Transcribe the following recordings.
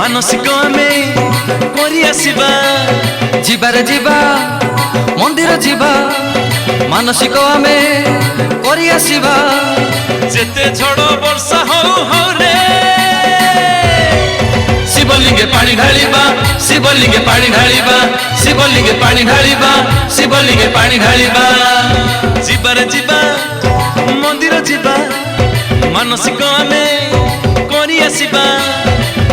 ମାନସିକ ଆମେ କରି ଆସିବା ଯିବାରେ ଯିବା ମନ୍ଦିର ଯିବା ମାନସିକ ଆମେ କରି ଆସିବା ଯେତେ ଝଡ଼ ବର୍ଷା ହଉ ହଉ ରେ ଶିବଲିଙ୍ଗେ ପାଣି ଢାଳିବା ଶିବଲିଙ୍ଗେ ପାଣି ଢାଳିବା ଶିବଲିଙ୍ଗେ ପାଣି ଢାଳିବା ଶିବଲିଙ୍ଗେ ପାଣି ଢାଳିବା ଯିବାରେ ଯିବା ମନ୍ଦିର ଯିବା ମାନସିକ ଆମେ କରି ଆସିବା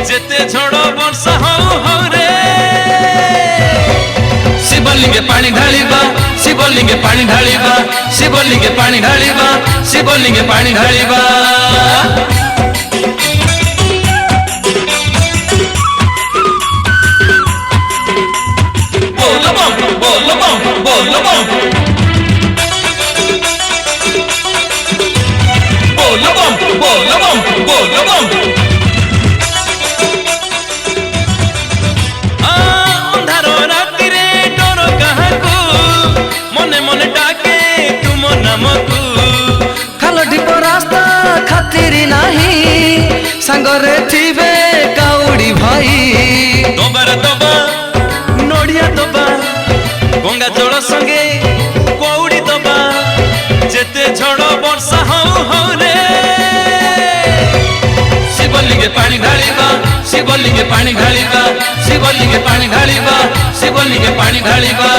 ଯେତେ ଝଡ଼ ବର୍ଷା ହଉ ହଉ ରେ ଶିବଲିଙ୍ଗେ ପାଣି ଢାଳିବା ଶିବଲିଙ୍ଗେ ପାଣି ଢାଳିବା ଶିବଲିଙ୍ଗେ ପାଣି ଢାଳିବା ଶିବଲିଙ୍ଗେ ପାଣି ଢାଳିବା ବୋଲ ବମ୍ ବୋଲ ବମ୍ ବୋଲ ବମ୍ ବୋଲ ବମ୍ ବୋଲ ବମ୍ ବୋଲ ବମ୍ ଅନ୍ଧାର ରାତିରେ ଡର କାହାକୁ ମନେ ମନେ ଡାକେ ତୁମ ନାମକୁ ଖାଲ ଢିପ ରାସ୍ତା ଖାତିରି ନାହିଁ ସାଙ୍ଗରେ ଥିବେ କାଉଡ଼ି ଭାଇ ଦବାରେ ଦବା ନଡ଼ିଆ ଦବା ଗଙ୍ଗା ଜଳ ସଙ୍ଗେ କଉଡ଼ି ଦବା ଯେତେ ଝଡ଼ ବର୍ଷା ହଉ ହଉ ରେ ଶିବଲିଙ୍ଗେ ପାଣି ଢାଳିବା ଶିବଲିଙ୍ଗେ ପାଣି ଢାଳିବା ଶିବଲିଙ୍ଗେ ପାଣି ଢାଳିବା ଶିବଲିଙ୍ଗେ ପାଣି ଢାଳିବା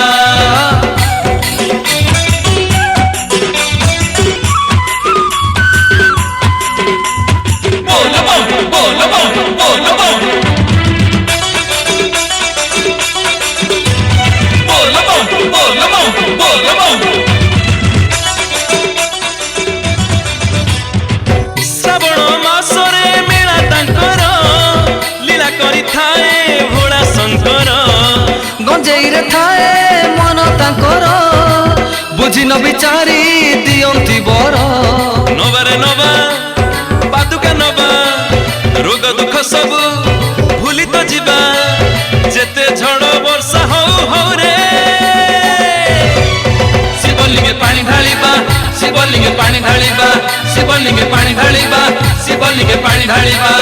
ବୋଲ ବମ୍ ବୋଲ ବମ୍ ବୋଲ ବମ୍ ବୋଲ ବମ୍ ବୋଲ ବମ୍ ବୋଲ ବମ୍ ଶ୍ରାବଣ ମାସରେ ମେଳା ତାଙ୍କର ଲୀଳା କରିଥାଏ ଭୋଳା ଶଙ୍କର ଗଞ୍ଜେଇରେ ଥାଏ ମନ ତାଙ୍କର ବୁଝି ନ ବିଚାରି ଦିଅନ୍ତି ବର ନବାରେ ନବା ପାଦୁକା ନବା ରୋଗ ଦୁଃଖ ସବୁ ଭୁଲି ତ ଯିବା ଯେତେ ଝଡ଼ ବର୍ଷା ହଉ ହଉ ରେ ଶିବଲିଙ୍ଗେ ପାଣି ଢାଳିବା ଶିବଲିଙ୍ଗେ ପାଣି ଢାଳିବା ଶିବଲିଙ୍ଗେ ପାଣି ଢାଳିବା ଶିବଲିଙ୍ଗେ ପାଣି ଢାଳିବା